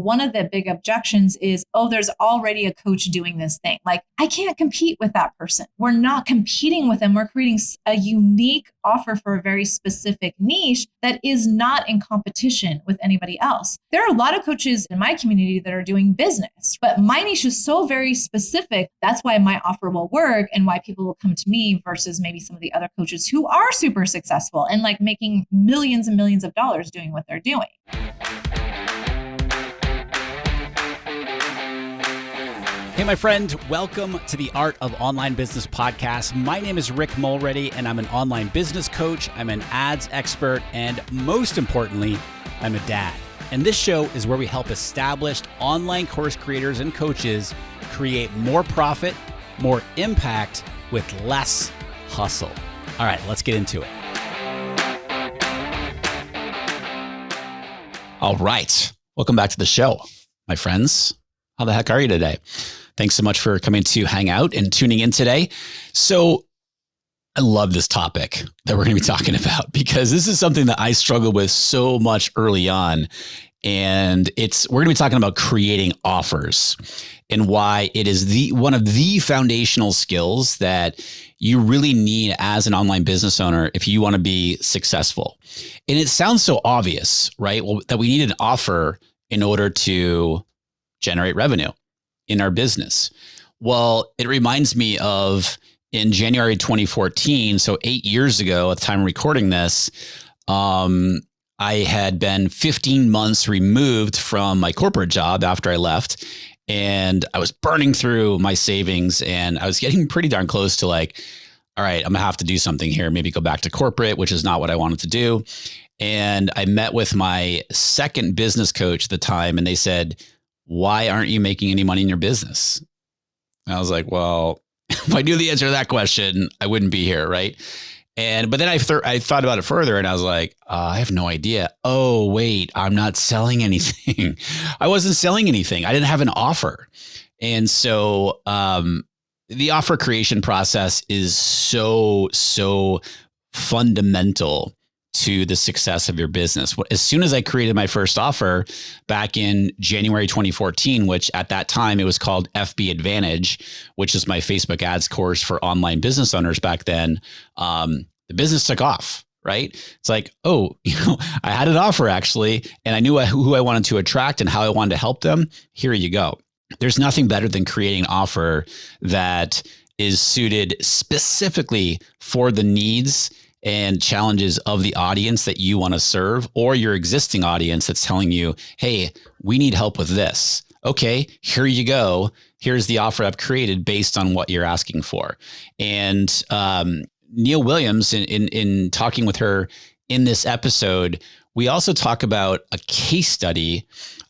one of the big objections is, oh, there's already a coach doing this thing. Like, I can't compete with that person. We're not competing with them. We're creating a unique offer for a very specific niche that is not in competition with anybody else. There are a lot of coaches in my community that are doing business, but my niche is so very specific. That's why my offer will work and why people will come to me versus maybe some of the other coaches who are super successful and like making millions and millions of dollars doing what they're doing. Hey, my friend, welcome to the Art of Online Business podcast. My name is Rick Mulready, and I'm an online business coach. I'm an ads expert, and most importantly, I'm a dad. And this show is where we help established online course creators and coaches create more profit, more impact with less hustle. All right, let's get into it. All right, welcome back to the show, my friends. How the heck are you today? Thanks so much for coming to hang out and tuning in today. So I love this topic that we're going to be talking about because this is something that I struggled with so much early on. And we're going to be talking about creating offers and why it is one of the foundational skills that you really need as an online business owner if you want to be successful. And it sounds so obvious, right? Well, that we need an offer in order to generate revenue in our business. Well, it reminds me of in January 2014, so 8 years ago at the time of recording this, I had been 15 months removed from my corporate job after I left, and I was burning through my savings, and I was getting pretty darn close to like, all right, I'm gonna have to do something here, maybe go back to corporate, which is not what I wanted to do. And I met with my second business coach at the time, and they said, why aren't you making any money in your business? And I was like, well, if I knew the answer to that question, I wouldn't be here, right? But then I thought about it further and I was like, I have no idea. Oh, wait, I'm not selling anything. I wasn't selling anything. I didn't have an offer. And so the offer creation process is so fundamental to the success of your business. As soon as I created my first offer back in January 2014, which at that time it was called FB Advantage, which is my Facebook ads course for online business owners back then, the business took off, right? It's like, oh, I had an offer actually, and I knew who I wanted to attract and how I wanted to help them. Here you go. There's nothing better than creating an offer that is suited specifically for the needs and challenges of the audience that you want to serve, or your existing audience that's telling you, hey, we need help with this. Okay, here you go. Here's the offer I've created based on what you're asking for. And Neill Williams, in talking with her in this episode, we also talk about a case study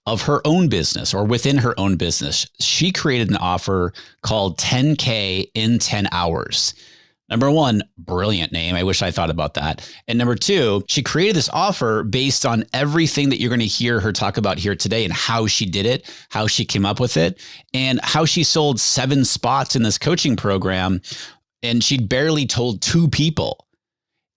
of her own business or within her own business. She created an offer called 10K in 10 hours. Number one, brilliant name. I wish I thought about that. And number two, she created this offer based on everything that you're going to hear her talk about here today and how she did it, how she came up with it, and how she sold 7 spots in this coaching program. And she'd barely told 2 people.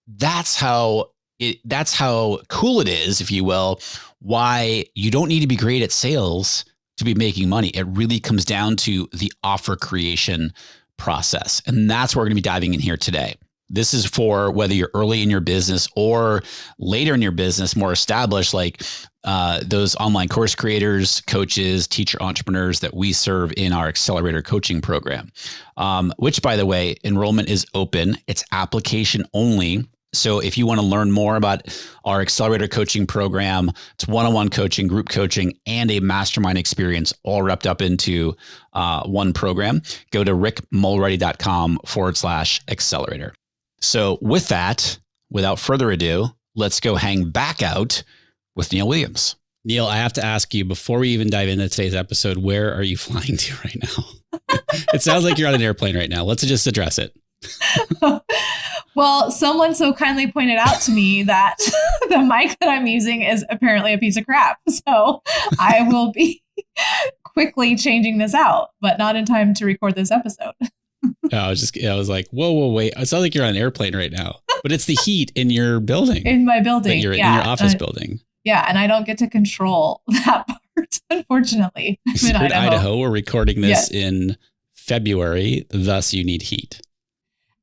That's how cool it is, if you will, why you don't need to be great at sales to be making money. It really comes down to the offer creation process. And that's what we're going to be diving in here today. This is for whether you're early in your business or later in your business, more established, like those online course creators, coaches, teacher entrepreneurs that we serve in our Accelerator coaching program, which, by the way, enrollment is open. It's application only. So if you want to learn more about our Accelerator coaching program, it's one-on-one coaching, group coaching, and a mastermind experience all wrapped up into one program, go to rickmulready.com/accelerator. So with that, without further ado, let's go hang back out with Neill Williams. Neill, I have to ask you, before we even dive into today's episode, where are you flying to right now? It sounds like you're on an airplane right now. Let's just address it. Well, someone so kindly pointed out to me that the mic that I'm using is apparently a piece of crap. So I will be quickly changing this out, but not in time to record this episode. I was like, whoa, wait. It sounds like you're on an airplane right now, but it's the heat in your building. In my building. In your office building. Yeah. And I don't get to control that part unfortunately. I'm You're in in Idaho. Idaho. We're recording this Yes. in February, thus you need heat.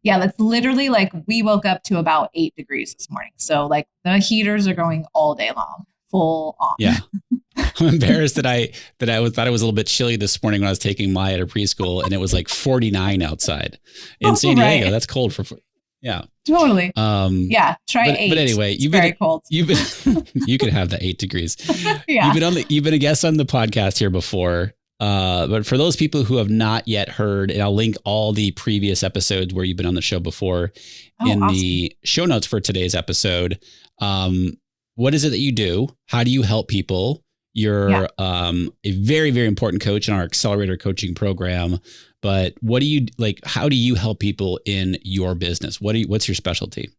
Yeah, that's literally like we woke up to about 8 degrees this morning. So like the heaters are going all day long, full on. Yeah. I'm embarrassed that I thought it was a little bit chilly this morning when I was taking Maya to preschool, and it was like 49 outside in San Diego. Right. That's cold for yeah. Totally. Yeah. Try 8. But anyway, it's very cold. You could have the 8 degrees. Yeah. You've been a guest on the podcast here before. But for those people who have not yet heard, and I'll link all the previous episodes where you've been on the show before the show notes for today's episode. What is it that you do? How do you help people? You're a very, very important coach in our Accelerator coaching program. But what do you like? How do you help people in your business? What's your specialty?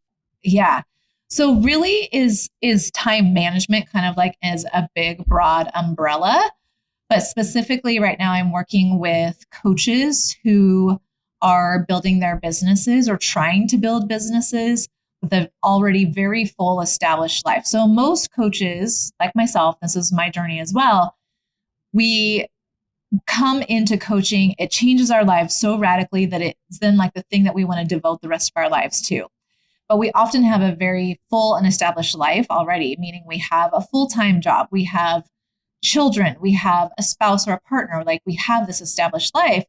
Yeah. So really is time management kind of like as a big, broad umbrella. But specifically right now, I'm working with coaches who are building their businesses or trying to build businesses with an already very full established life. So most coaches, like myself, this is my journey as well, we come into coaching, it changes our lives so radically that it's then like the thing that we want to devote the rest of our lives to. But we often have a very full and established life already, meaning we have a full-time job, we have children, we have a spouse or a partner, like we have this established life.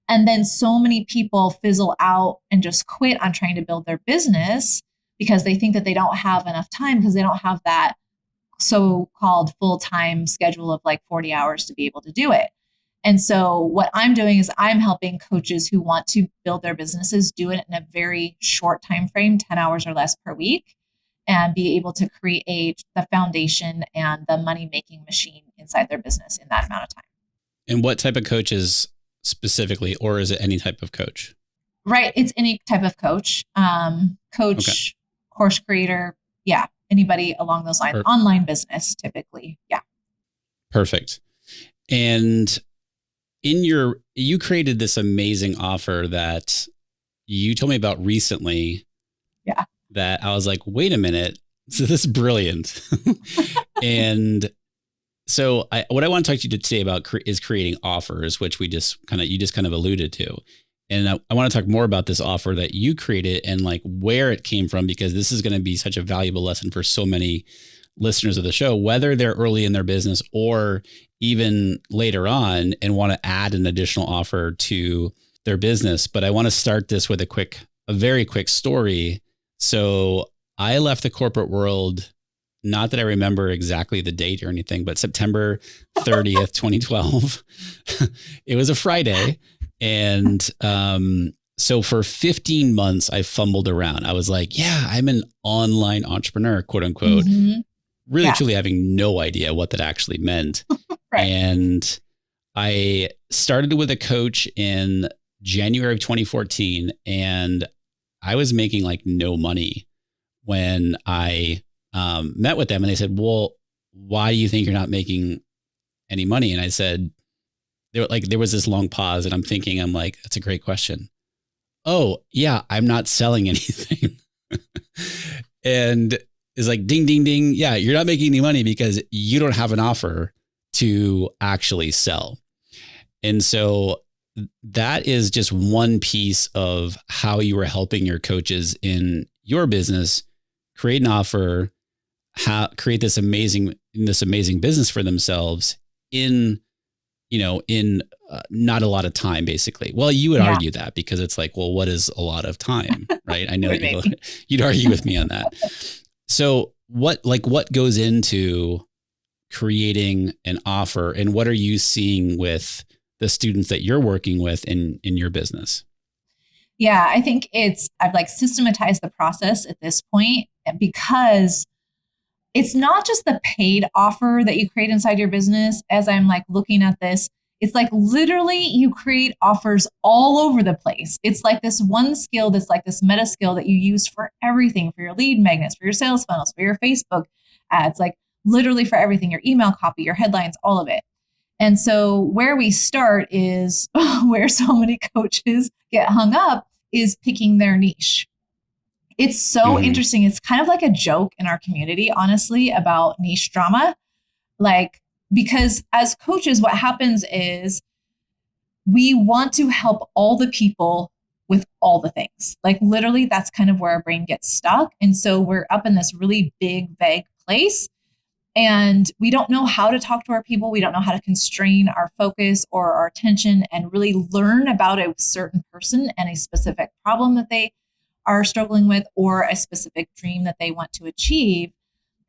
And then so many people fizzle out and just quit on trying to build their business because they think that they don't have enough time because they don't have that so-called full-time schedule of like 40 hours to be able to do it. And so what I'm doing is I'm helping coaches who want to build their businesses do it in a very short time frame, 10 hours or less per week, and be able to create the foundation and the money-making machine inside their business in that amount of time. And what type of coaches specifically, or is it any type of coach? Right. It's any type of coach, course creator. Yeah. Anybody along those lines, online business typically. Yeah. Perfect. And you created this amazing offer that you told me about recently. Yeah. That I was like, wait a minute, so this is brilliant. And so what I want to talk to you today about is creating offers, which you just kind of alluded to. And I want to talk more about this offer that you created and like where it came from, because this is going to be such a valuable lesson for so many listeners of the show, whether they're early in their business or even later on and want to add an additional offer to their business. But I want to start this with a very quick story. So I left the corporate world, not that I remember exactly the date or anything, but September 30th, 2012. It was a Friday. And so for 15 months, I fumbled around. I was like, yeah, I'm an online entrepreneur, quote unquote, really truly having no idea what that actually meant. Right. And I started with a coach in January of 2014, and I was making like no money when I met with them, and they said, well, why do you think you're not making any money? And I said, there was this long pause, and I'm like, that's a great question. Oh yeah, I'm not selling anything. And it's like, ding, ding, ding. Yeah. You're not making any money because you don't have an offer to actually sell. And so that is just one piece of how you are helping your coaches in your business create an offer, create this amazing business for themselves in not a lot lot basically. Well, you would argue that, because it's like, well, what is a lot of time, right? I know that you'd argue with me on that. So what goes into creating an offer, and what are you seeing with the students that you're working with in your business? Yeah, I think I've like systematized the process at this point, because it's not just the paid offer that you create inside your business. As I'm like looking at this, it's like literally you create offers all over the place. It's like this one skill that's like this meta skill that you use for everything, for your lead magnets, for your sales funnels, for your Facebook ads, like literally for everything, your email copy, your headlines, all of it. And so where we start is where so many coaches get hung up, is picking their niche. It's so interesting. It's kind of like a joke in our community, honestly, about niche drama. Like because as coaches, what happens is we want to help all the people with all the things. Like literally, that's kind of where our brain gets stuck. And so we're up in this really big, vague place. And we don't know how to talk to our people. We don't know how to constrain our focus or our attention and really learn about a certain person and a specific problem that they are struggling with or a specific dream that they want to achieve.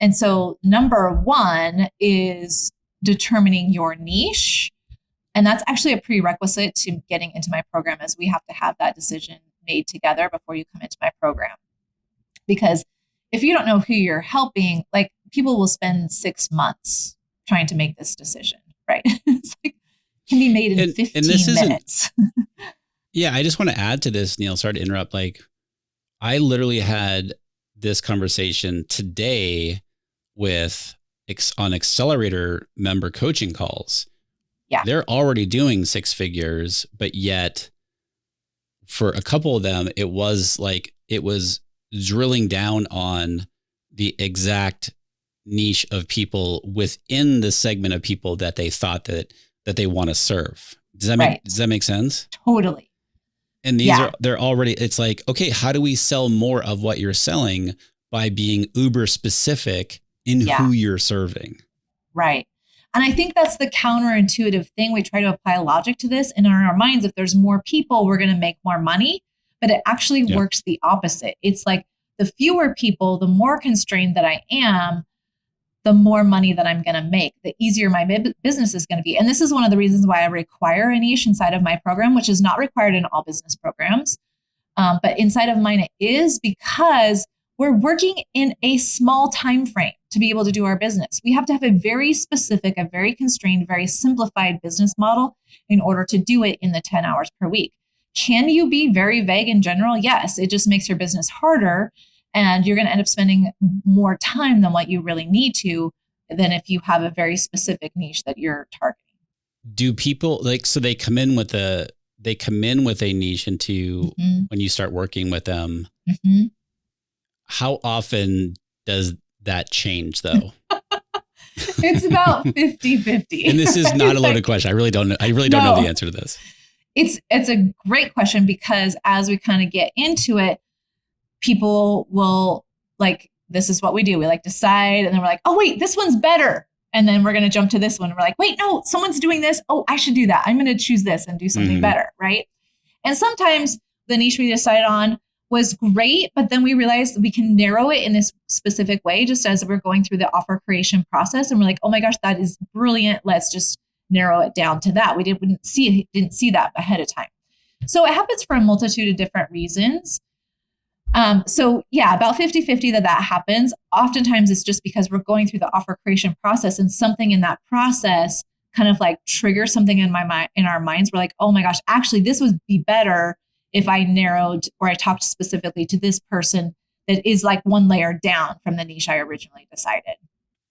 And so number one is determining your niche. And that's actually a prerequisite to getting into my program, is we have to have that decision made together before you come into my program. Because if you don't know who you're helping, like people will spend 6 months trying to make this decision, right? It's like, can be made in 15 minutes. Yeah, I just want to add to this, Neill. Sorry to interrupt. Like, I literally had this conversation today on Accelerator member coaching calls. Yeah. They're already doing 6 figures, but yet for a couple of them, it was drilling down on the exact niche of people within the segment of people that they thought that they want to serve. Does that make sense? Totally. And they're already, it's like, okay, how do we sell more of what you're selling by being uber specific in who you're serving? Right. And I think that's the counterintuitive thing. We try to apply logic to this. And in our minds, if there's more people, we're going to make more money. But it actually works the opposite. It's like the fewer people, the more constrained that I am, the more money that I'm going to make, the easier my business is going to be. And this is one of the reasons why I require a niche inside of my program, which is not required in all business programs. But inside of mine, it is, because we're working in a small time frame to be able to do our business. We have to have a very specific, a very constrained, very simplified business model in order to do it in the 10 hours per week. Can you be very vague in general? Yes, it just makes your business harder. And you're going to end up spending more time than what you really need to, than if you have a very specific niche that you're targeting. Do people so they come in with a niche into when you start working with them? Mm-hmm. How often does that change though? It's about 50-50. And this is not a loaded question. I really don't know. Don't know the answer to this. It's a great question, because as we kind of get into it, people will this is what we do. We decide, and then we're like, oh wait, this one's better. And then we're going to jump to this one. And we're like, wait, no, someone's doing this. Oh, I should do that. I'm going to choose this and do something better. Right. And sometimes the niche we decided on was great, but then we realized that we can narrow it in this specific way, just as we're going through the offer creation process. And we're like, oh my gosh, that is brilliant. Let's just narrow it down to that. We didn't see that ahead of time. So it happens for a multitude of different reasons. So yeah, about 50-50 that happens. Oftentimes it's just because we're going through the offer creation process, and something in that process kind of triggers something in our minds. We're like, oh my gosh, actually this would be better if I narrowed, or I talked specifically to this person that is one layer down from the niche I originally decided.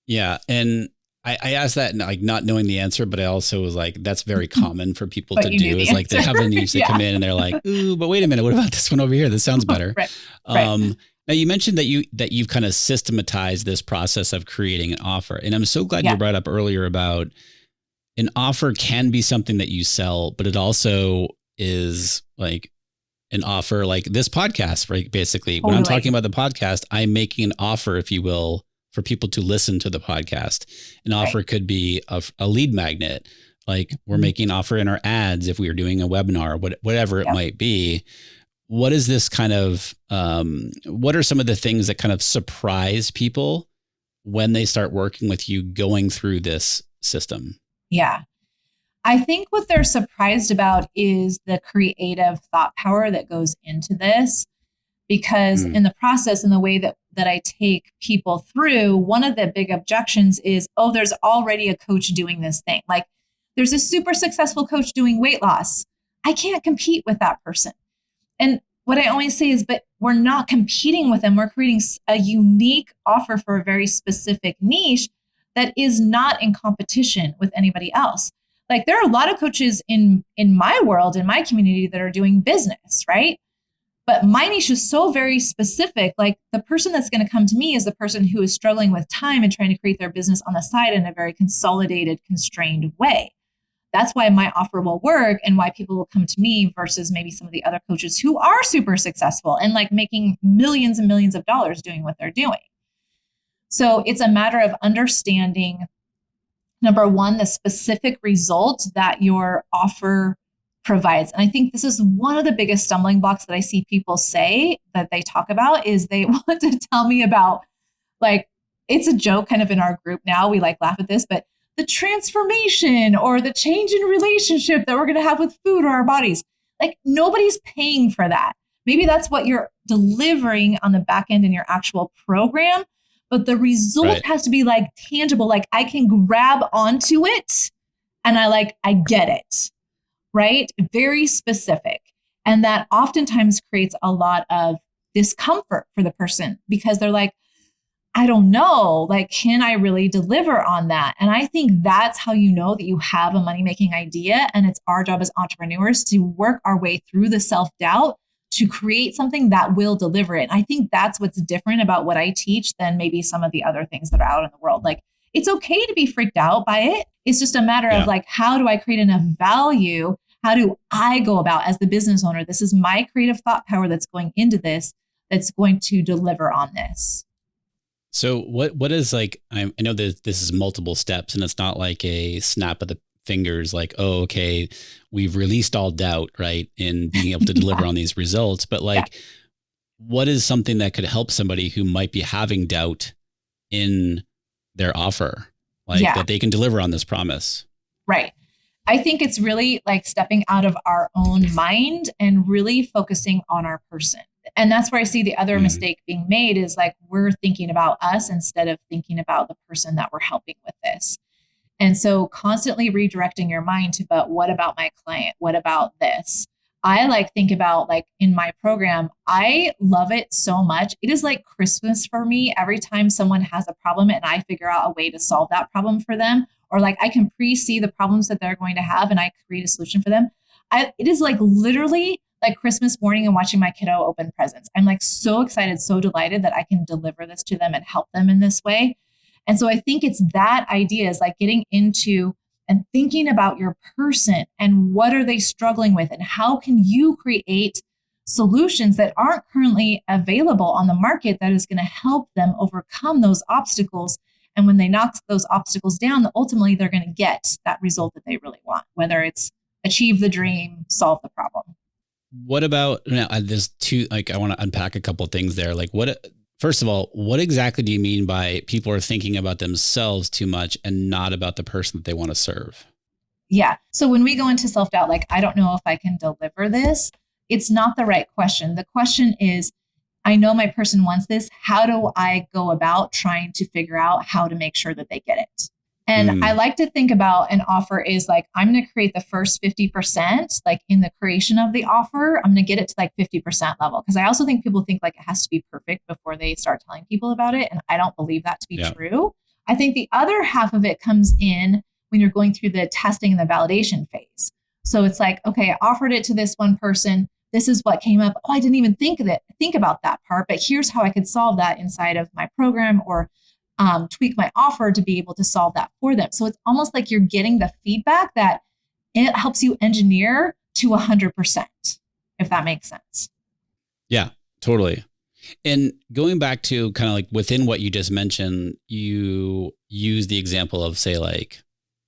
Yeah. And I asked that not knowing the answer, but I also was that's very common for people to do, is they have a niche, they come in and they're like, ooh, but wait a minute, what about this one over here? This sounds better. Right. Now you mentioned that you've kind of systematized this process of creating an offer. And I'm so glad you brought up earlier about an offer can be something that you sell, but it also is an offer like this podcast, right? Basically, When I'm talking about the podcast, I'm making an offer, if you will, for people to listen to the podcast. An offer could be a lead magnet. We're making an offer in our ads if we were doing a webinar, whatever it might be. What is this kind of, what are some of the things that kind of surprise people when they start working with you going through this system? Yeah. I think what they're surprised about is the creative thought power that goes into this, because in the process and the way that I take people through, one of the big objections is, oh, there's already a coach doing this thing. There's a super successful coach doing weight loss. I can't compete with that person. And what I always say is, but we're not competing with them. We're creating a unique offer for a very specific niche that is not in competition with anybody else. There are a lot of coaches in my world, in my community, that are doing business, right? But my niche is so very specific. Like the person that's going to come to me is the person who is struggling with time and trying to create their business on the side in a very consolidated, constrained way. That's why my offer will work and why people will come to me versus maybe some of the other coaches who are super successful and like making millions and millions of dollars doing what they're doing. So it's a matter of understanding, number one, the specific result that your offer provides. And I think this is one of the biggest stumbling blocks that I see people say that they talk about is they want to tell me about, like, it's a joke kind of in our group now. We like laugh at this, but the transformation or the change in relationship that we're going to have with food or our bodies, like nobody's paying for that. Maybe that's what you're delivering on the back end in your actual program, but the result has to be like tangible. Like I can grab onto it and I get it. Right? Very specific. And that oftentimes creates a lot of discomfort for the person because they're like, I don't know, like, can I really deliver on that? And I think that's how you know that you have a money-making idea. And it's our job as entrepreneurs to work our way through the self-doubt to create something that will deliver it. And I think that's what's different about what I teach than maybe some of the other things that are out in the world. Like, it's okay to be freaked out by it. It's just a matter of like, how do I create enough value? How do I go about as the business owner? This is my creative thought power that's going into this, that's going to deliver on this. So what is like, I know that this is multiple steps and it's not like a snap of the fingers, like, oh, okay, we've released all doubt, right, in being able to deliver on these results. But like, what is something that could help somebody who might be having doubt in their offer, like that they can deliver on this promise? Right. I think it's really like stepping out of our own mind and really focusing on our person. And that's where I see the other mistake being made is like, we're thinking about us instead of thinking about the person that we're helping with this. And so constantly redirecting your mind to, but what about my client? What about this? I like think about like in my program, I love it so much. It is like Christmas for me every time someone has a problem and I figure out a way to solve that problem for them. Or like I can pre-see the problems that they're going to have and I create a solution for them. It is like literally like Christmas morning and watching my kiddo open presents. I'm like so excited, so delighted that I can deliver this to them and help them in this way. And so I think it's that idea is like getting into and thinking about your person and what are they struggling with and how can you create solutions that aren't currently available on the market that is going to help them overcome those obstacles. And when they knock those obstacles down, ultimately they're going to get that result that they really want, whether it's achieve the dream, solve the problem. What about, now, there's two, like, I want to unpack a couple of things there. Like first of all, what exactly do you mean by people are thinking about themselves too much and not about the person that they want to serve? Yeah. So when we go into self-doubt, like, I don't know if I can deliver this, it's not the right question. The question is, I know my person wants this. How do I go about trying to figure out how to make sure that they get it? And I like to think about an offer is like, I'm going to create the first 50%, like in the creation of the offer, I'm going to get it to like 50% level. Cause I also think people think like it has to be perfect before they start telling people about it. And I don't believe that to be true. I think the other half of it comes in when you're going through the testing and the validation phase. So it's like, okay, I offered it to this one person. This is what came up. Oh, I didn't even think about that part, but here's how I could solve that inside of my program or tweak my offer to be able to solve that for them. So it's almost like you're getting the feedback that it helps you engineer to 100%, if that makes sense. Yeah, totally. And going back to kind of like within what you just mentioned, you use the example of say like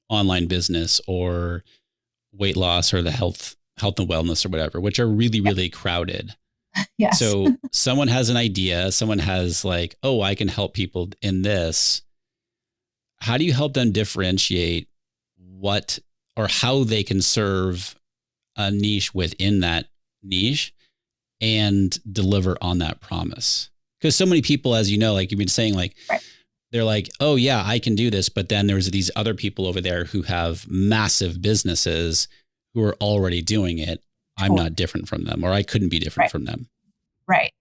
online business or weight loss or the health and wellness or whatever, which are really, really crowded. Yes. So someone has an idea, someone has like, oh, I can help people in this. How do you help them differentiate what or how they can serve a niche within that niche and deliver on that promise? Because so many people, as you know, like you've been saying, like, they're like, oh yeah, I can do this. But then there's these other people over there who have massive businesses who are already doing it. I'm not different from them, or I couldn't be different from them. Right.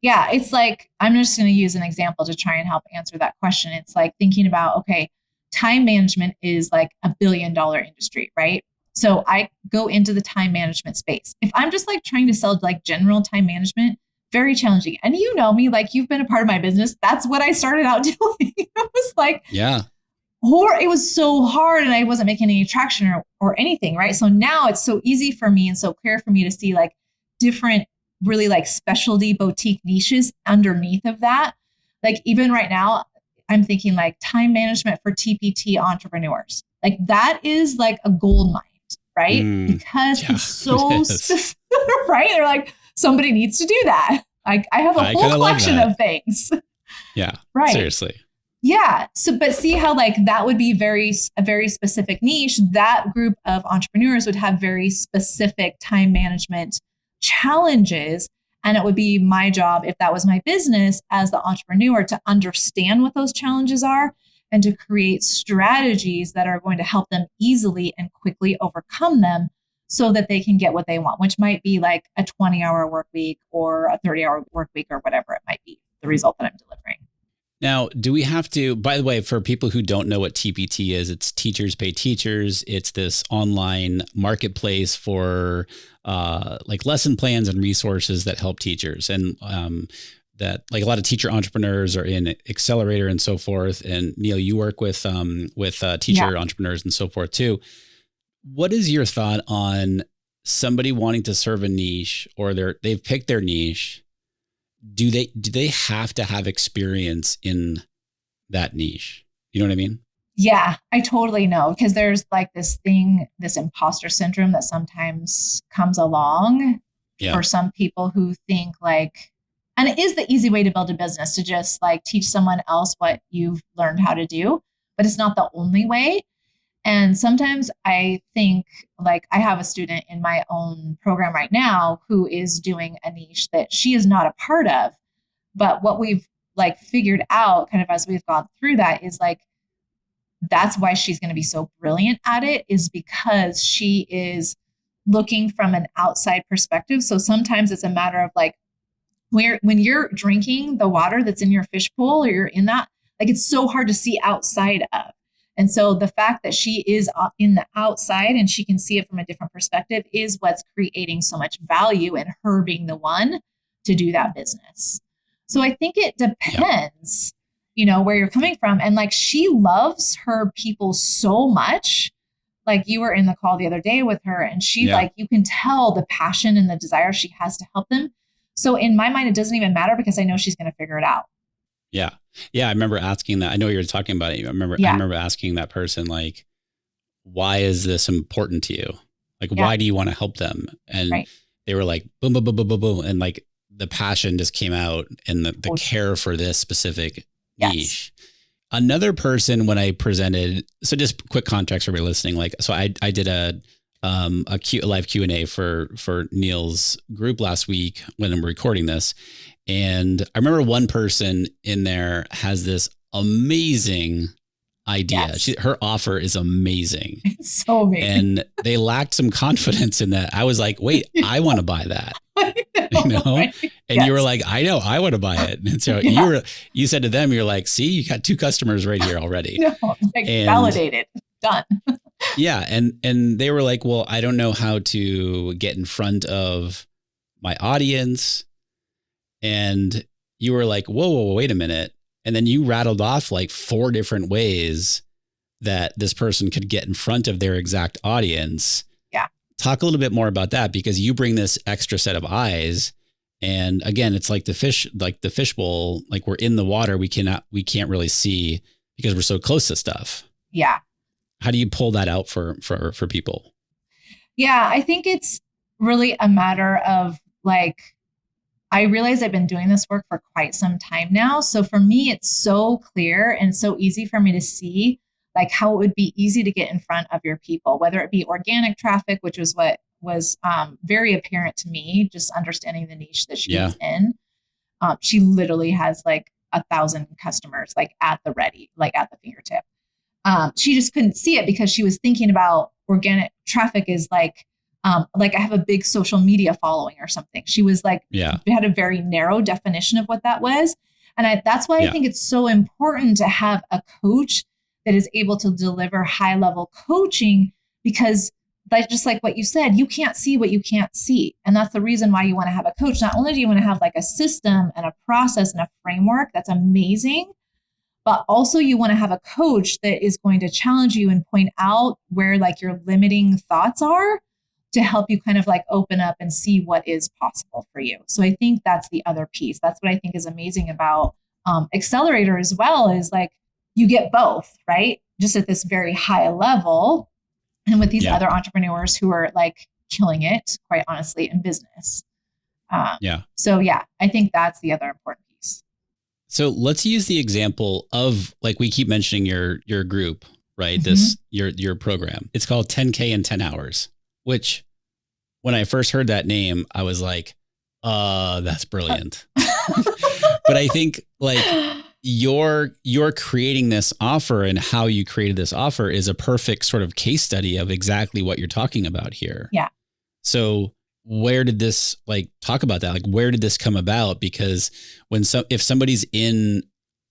Yeah. It's like, I'm just going to use an example to try and help answer that question. It's like thinking about, okay, time management is like $1 billion industry, right? So I go into the time management space. If I'm just like trying to sell like general time management, very challenging. And you know me, like you've been a part of my business. That's what I started out doing. It was like, Yeah. or it was so hard and I wasn't making any traction or anything. Right. So now it's so easy for me and so clear for me to see like different, really like specialty boutique niches underneath of that. Like even right now, I'm thinking like time management for TPT entrepreneurs. Like that is like a gold mine, right? Because Yeah, it's so it is. specific, right? They're like, somebody needs to do that. Like I have a I whole kinda love collection that. of things. Yeah, Right. seriously. Yeah. So, but see how like that would be a very specific niche. That group of entrepreneurs would have very specific time management challenges. And it would be my job, if that was my business as the entrepreneur, to understand what those challenges are and to create strategies that are going to help them easily and quickly overcome them so that they can get what they want, which might be like a 20-hour work week or a 30-hour work week or whatever it might be, the result that I'm delivering. Now, do we have to, by the way, for people who don't know what TPT is, it's Teachers Pay Teachers. It's this online marketplace for like lesson plans and resources that help teachers. And that like a lot of teacher entrepreneurs are in Accelerator and so forth. And Neill, you work with teacher entrepreneurs and so forth too. What is your thought on somebody wanting to serve a niche, or they've picked their niche? Do they have to have experience in that niche? You know what I mean? Yeah, I totally know, because there's like this thing, this imposter syndrome that sometimes comes along for some people who think like, and it is the easy way to build a business, to just like teach someone else what you've learned how to do, but it's not the only way. And sometimes I think, like, I have a student in my own program right now who is doing a niche that she is not a part of. But what we've like figured out kind of as we've gone through that is like, that's why she's going to be so brilliant at it, is because she is looking from an outside perspective. So sometimes it's a matter of like, when you're drinking the water that's in your fish pool, or you're in that, like, it's so hard to see outside of. And so the fact that she is in the outside and she can see it from a different perspective is what's creating so much value in her being the one to do that business. So I think it depends, you know, where you're coming from. And like, she loves her people so much. Like, you were in the call the other day with her, and she like, you can tell the passion and the desire she has to help them. So in my mind, it doesn't even matter, because I know she's going to figure it out. Yeah. Yeah. I remember asking that. I know you were talking about it. I remember asking that person, like, why is this important to you? Like, why do you want to help them? And they were like, boom, boom, boom, boom, boom, boom. And like the passion just came out, and the care for this specific niche. Another person, when I presented, so just quick context for everybody listening. Like, so I did a live Q&A for Neill's group last week when I'm recording this. And I remember one person in there has this amazing idea. Her offer is amazing. It's so amazing. And they lacked some confidence in that. I was like, wait, I want to buy that. You know? Right? And you were like, I know, I want to buy it. And so you said to them, you're like, see, you got 2 customers right here already. Validated. Done. Yeah. And they were like, well, I don't know how to get in front of my audience. And you were like, whoa, wait a minute. And then you rattled off like 4 different ways that this person could get in front of their exact audience. Yeah. Talk a little bit more about that, because you bring this extra set of eyes. And again, it's like the fishbowl, like we're in the water. We can't really see because we're so close to stuff. Yeah. How do you pull that out for people? Yeah, I think it's really a matter of like, I realize I've been doing this work for quite some time now. So for me, it's so clear and so easy for me to see like how it would be easy to get in front of your people, whether it be organic traffic, which was what was very apparent to me, just understanding the niche that she is in. She literally has like 1,000 customers, like at the ready, like at the fingertip. She just couldn't see it because she was thinking about organic traffic is like I have a big social media following or something. She was like, had a very narrow definition of what that was. And that's why I think it's so important to have a coach that is able to deliver high level coaching, because like just like what you said, you can't see what you can't see. And that's the reason why you want to have a coach. Not only do you want to have like a system and a process and a framework that's amazing, but also you want to have a coach that is going to challenge you and point out where like your limiting thoughts are to help you kind of like open up and see what is possible for you. So I think that's the other piece. That's what I think is amazing about Accelerator as well, is like you get both, right? Just at this very high level. And with these other entrepreneurs who are like killing it, quite honestly, in business. So yeah, I think that's the other important piece. So let's use the example of, like, we keep mentioning your group, right? This, your program, it's called 10K in 10 hours, which when I first heard that name, I was like, that's brilliant. But I think like you're creating this offer, and how you created this offer is a perfect sort of case study of exactly what you're talking about here. Yeah. So where did this, like, talk about that? Like, where did this come about? Because if somebody's in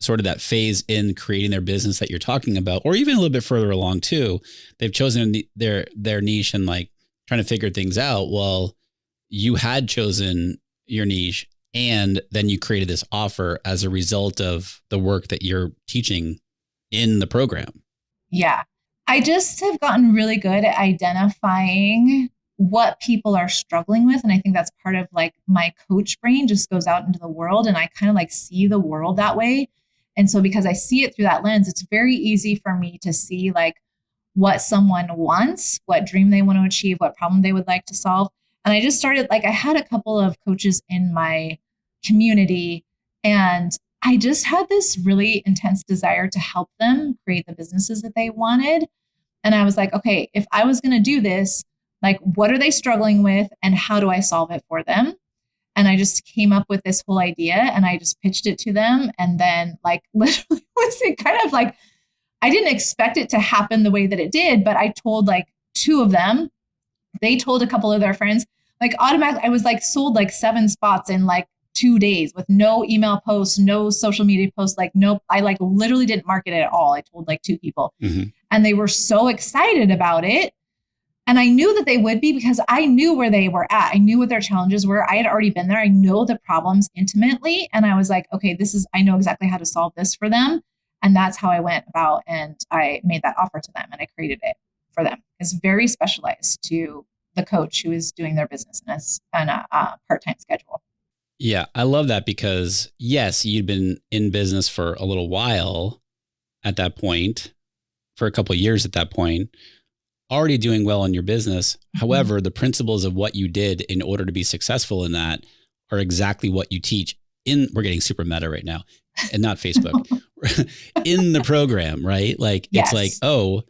sort of that phase in creating their business that you're talking about, or even a little bit further along too, they've chosen their niche and like trying to figure things out. Well, you had chosen your niche, and then you created this offer as a result of the work that you're teaching in the program. Yeah. I just have gotten really good at identifying what people are struggling with. And I think that's part of like my coach brain just goes out into the world, and I kind of like see the world that way. And so because I see it through that lens, it's very easy for me to see like what someone wants, what dream they want to achieve, what problem they would like to solve. And I just started, like, I had a couple of coaches in my community, and I just had this really intense desire to help them create the businesses that they wanted. And I was like, okay, if I was going to do this, like, what are they struggling with and how do I solve it for them? And I just came up with this whole idea, and I just pitched it to them. And then like literally was it kind of like, I didn't expect it to happen the way that it did, but I told like two of them, they told a couple of their friends, like automatically, I was like sold like 7 spots in like 2 days with no email posts, no social media posts, like nope. I like literally didn't market it at all. I told like 2 people and they were so excited about it. And I knew that they would be, because I knew where they were at. I knew what their challenges were. I had already been there. I know the problems intimately. And I was like, okay, I know exactly how to solve this for them. And that's how I went about, and I made that offer to them, and I created it for them. It's very specialized to the coach who is doing their business on a part-time schedule. Yeah, I love that, because yes, you'd been in business for a little while at that point, for a couple of years at that point, already doing well in your business. However, the principles of what you did in order to be successful in that are exactly what you teach we're getting super meta right now, and not Facebook, in the program, right? Like, it's like, oh,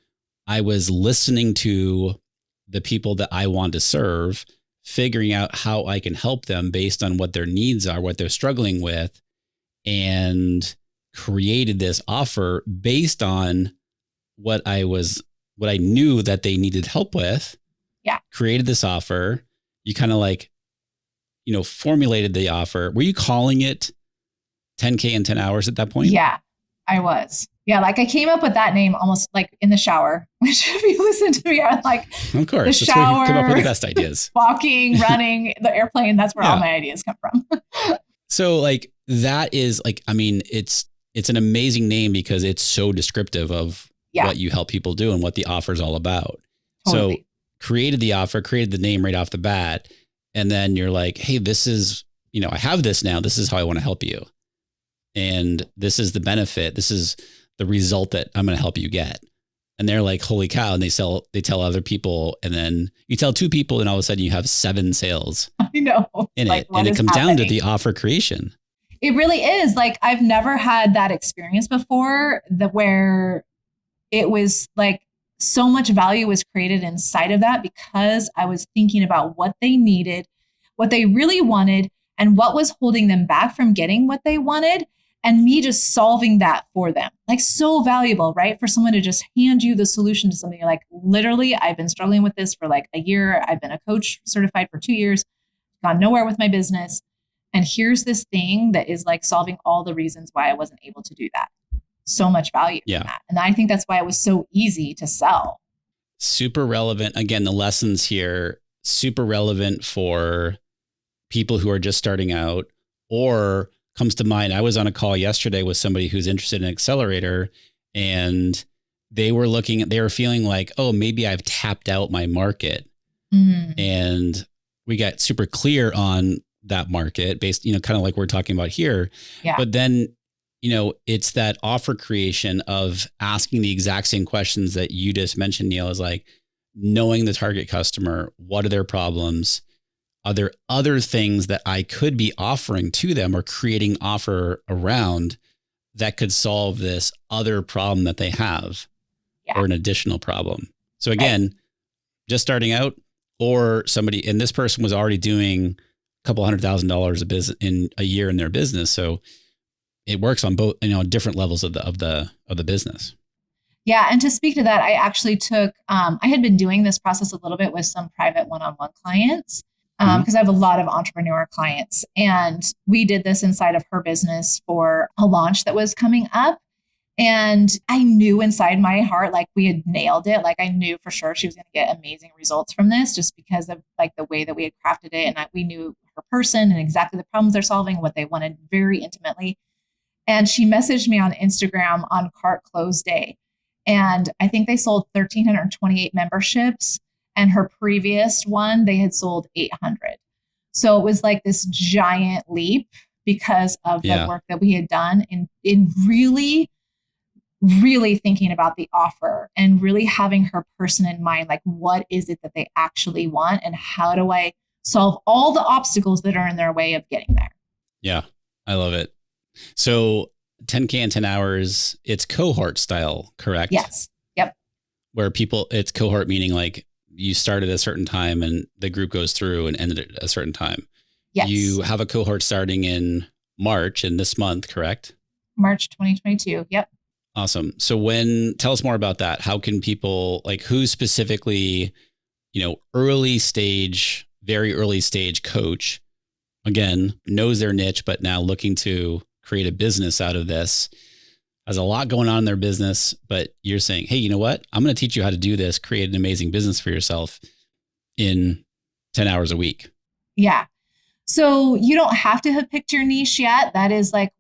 I was listening to the people that I want to serve, figuring out how I can help them based on what their needs are, what they're struggling with, and created this offer based on what I knew that they needed help with. Yeah. Created this offer. You kind of like, formulated the offer. Were you calling it 10K in 10 hours at that point? Yeah, I was. Yeah, like I came up with that name almost like in the shower, which if you listen to me, I'm like, of course, the shower, that's where you come up with the best ideas. Walking, running, the airplane, that's where all my ideas come from. So like, that is like, I mean, it's an amazing name because it's so descriptive of what you help people do and what the offer is all about. Totally. So created the offer, created the name right off the bat. And then you're like, hey, this is, I have this now. This is how I want to help you. And this is the benefit. This is the result that I'm going to help you get. And they're like, holy cow. And they tell other people. And then you tell 2 people, and all of a sudden you have 7 sales. I know. In like, it. And it comes down to the offer creation. It really is. Like, I've never had that experience before, where it was like so much value was created inside of that, because I was thinking about what they needed, what they really wanted, and what was holding them back from getting what they wanted. And me just solving that for them. Like, so valuable, right? For someone to just hand you the solution to something. You're like, literally, I've been struggling with this for like a year. I've been a coach certified for 2 years, gone nowhere with my business. And here's this thing that is like solving all the reasons why I wasn't able to do that. So much value in that. And I think that's why it was so easy to sell. super relevant. Again, the lessons here, super relevant for people who are just starting out, or comes to mind. I was on a call yesterday with somebody who's interested in Accelerator, and they were feeling like, oh, maybe I've tapped out my market. And we got super clear on that market based, kind of like we're talking about here. Yeah. But then, it's that offer creation of asking the exact same questions that you just mentioned, Neill, is like knowing the target customer. What are their problems? Are there other things that I could be offering to them or creating offer around that could solve this other problem that they have, or an additional problem? So again, just starting out, or somebody, and this person was already doing a couple $100,000 of business in a year in their business. So it works on both, different levels of the business. Yeah. And to speak to that, I actually took, I had been doing this process a little bit with some private one-on-one clients, because I have a lot of entrepreneur clients, and we did this inside of her business for a launch that was coming up. And I knew inside my heart, like we had nailed it. Like I knew for sure she was going to get amazing results from this, just because of like the way that we had crafted it. And we knew her person and exactly the problems they're solving, what they wanted very intimately. And she messaged me on Instagram on cart close day. And I think they sold 1,328 memberships. And her previous one, they had sold 800. So it was like this giant leap because of the work that we had done in really thinking about the offer and really having her person in mind. Like, what is it that they actually want? And how do I solve all the obstacles that are in their way of getting there? Yeah, I love it. So 10K in 10 hours, it's cohort style, correct? Yes. Yep. Where it's cohort, meaning like you start at a certain time and the group goes through and ended at a certain time. Yes. You have a cohort starting in March, in this month, correct? March 2022. Yep. Awesome. So tell us more about that. How can people, like, who specifically, very early stage coach, again, knows their niche, but now looking to create a business out of this, has a lot going on in their business, but you're saying, hey, you know what? I'm going to teach you how to do this, create an amazing business for yourself in 10 hours a week. Yeah. So you don't have to have picked your niche yet. That is like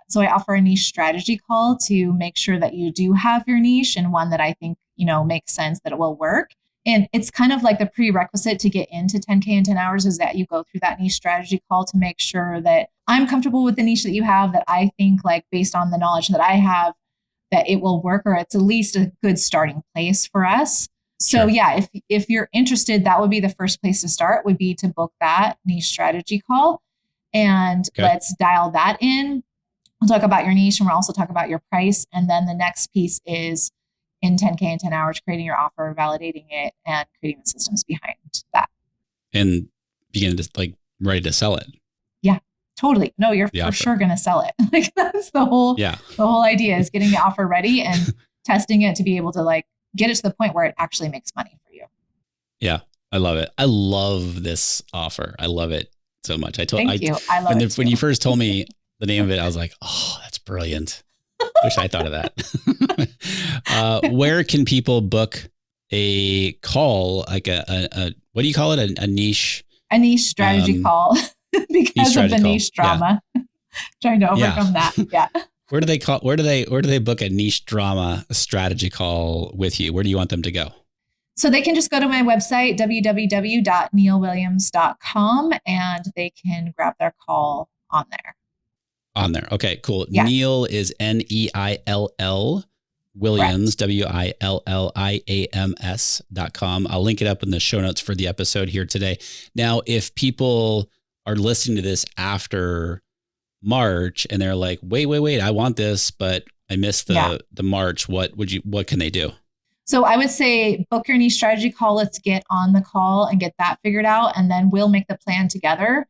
so I offer a niche strategy call to make sure that you do have your niche, and one that I think, makes sense, that it will work. And it's kind of like the prerequisite to get into 10K in 10 hours is that you go through that niche strategy call to make sure that I'm comfortable with the niche that you have, that I think, like, based on the knowledge that I have, that it will work, or it's at least a good starting place for us. So yeah, if you're interested, that would be the first place to start, would be to book that niche strategy call, and let's dial that in. We'll talk about your niche, and we'll also talk about your price. And then the next piece is, in 10K in 10 hours, creating your offer, validating it, and creating the systems behind that. And begin to ready to sell it. Yeah, totally. No, you're for sure going to sell it. Like, that's the whole idea, is getting the offer ready and testing it to be able to get it to the point where it actually makes money for you. Yeah, I love it. I love this offer. I love it so much. Thank you. I love it. When you first told me the name of it, I was like, oh, that's brilliant. Wish I thought of that. Where can people book a call, like a what do you call it? A niche? A niche strategy call because of the niche drama. Yeah. Trying to overcome that. Yeah. Where do they book a niche drama strategy call with you? Where do you want them to go? So they can just go to my website, www.neillwilliams.com, and they can grab their call on there. On there. Okay, cool. Yeah. Neill is Neill, Williams, WILLIAMS.com. I'll link it up in the show notes for the episode here today. Now, if people are listening to this after March and they're like, wait, I want this, but I missed the March, what can they do? So I would say book your niche strategy call. Let's get on the call and get that figured out. And then we'll make the plan together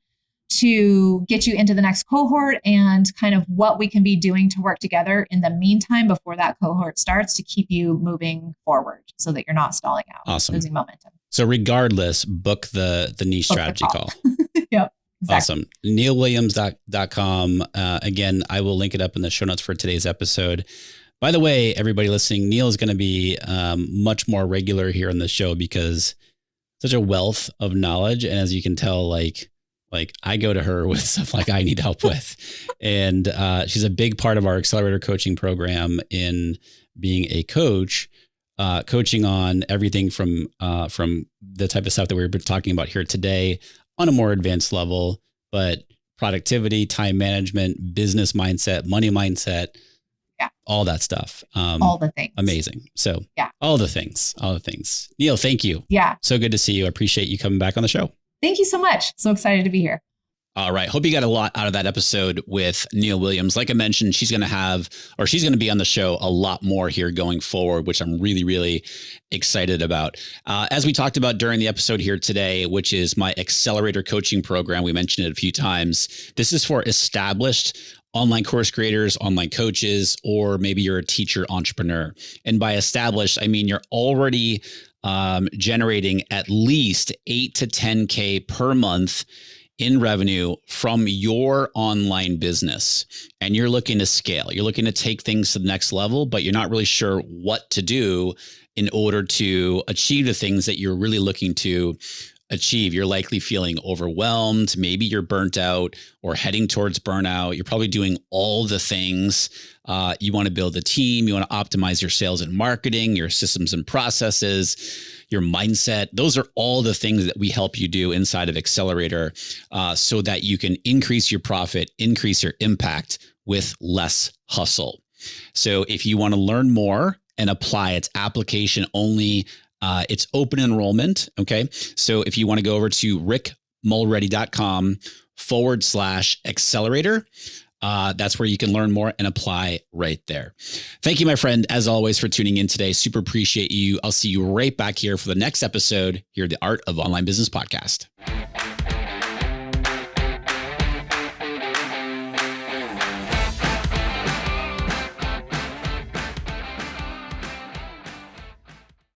to get you into the next cohort, and kind of what we can be doing to work together in the meantime before that cohort starts, to keep you moving forward so that you're not stalling out, losing momentum. So regardless, book the niche strategy call. Yep. Exactly. Awesome. NeillWilliams.com. Again, I will link it up in the show notes for today's episode. By the way, everybody listening, Neill is going to be much more regular here on the show because such a wealth of knowledge. And as you can tell, like I go to her with stuff like I need help with. And she's a big part of our Accelerator coaching program in being a coach, coaching on everything from the type of stuff that we've been talking about here today on a more advanced level, but productivity, time management, business mindset, money mindset, all that stuff. All the things. Amazing. So all the things. Neill, thank you. Yeah. So good to see you. I appreciate you coming back on the show. Thank you so much. So excited to be here. All right. Hope you got a lot out of that episode with Neill Williams. Like I mentioned, she's going to be on the show a lot more here going forward, which I'm really, really excited about. As we talked about during the episode here today, which is my Accelerator coaching program. We mentioned it a few times. This is for established online course creators, online coaches, or maybe you're a teacher entrepreneur. And by established, I mean, you're already generating at least 8 to 10K per month in revenue from your online business. And you're looking to scale. You're looking to take things to the next level, but you're not really sure what to do in order to achieve the things that you're really looking to achieve. You're likely feeling overwhelmed. Maybe you're burnt out or heading towards burnout. You're probably doing all the things. You want to build a team. You want to optimize your sales and marketing, your systems and processes, your mindset. Those are all the things that we help you do inside of Accelerator so that you can increase your profit, increase your impact with less hustle. So if you want to learn more and apply, it's application only. It's open enrollment. Okay. So if you want to go over to rickmulready.com/accelerator, that's where you can learn more and apply right there. Thank you, my friend, as always, for tuning in today. Super appreciate you. I'll see you right back here for the next episode here at the Art of Online Business podcast.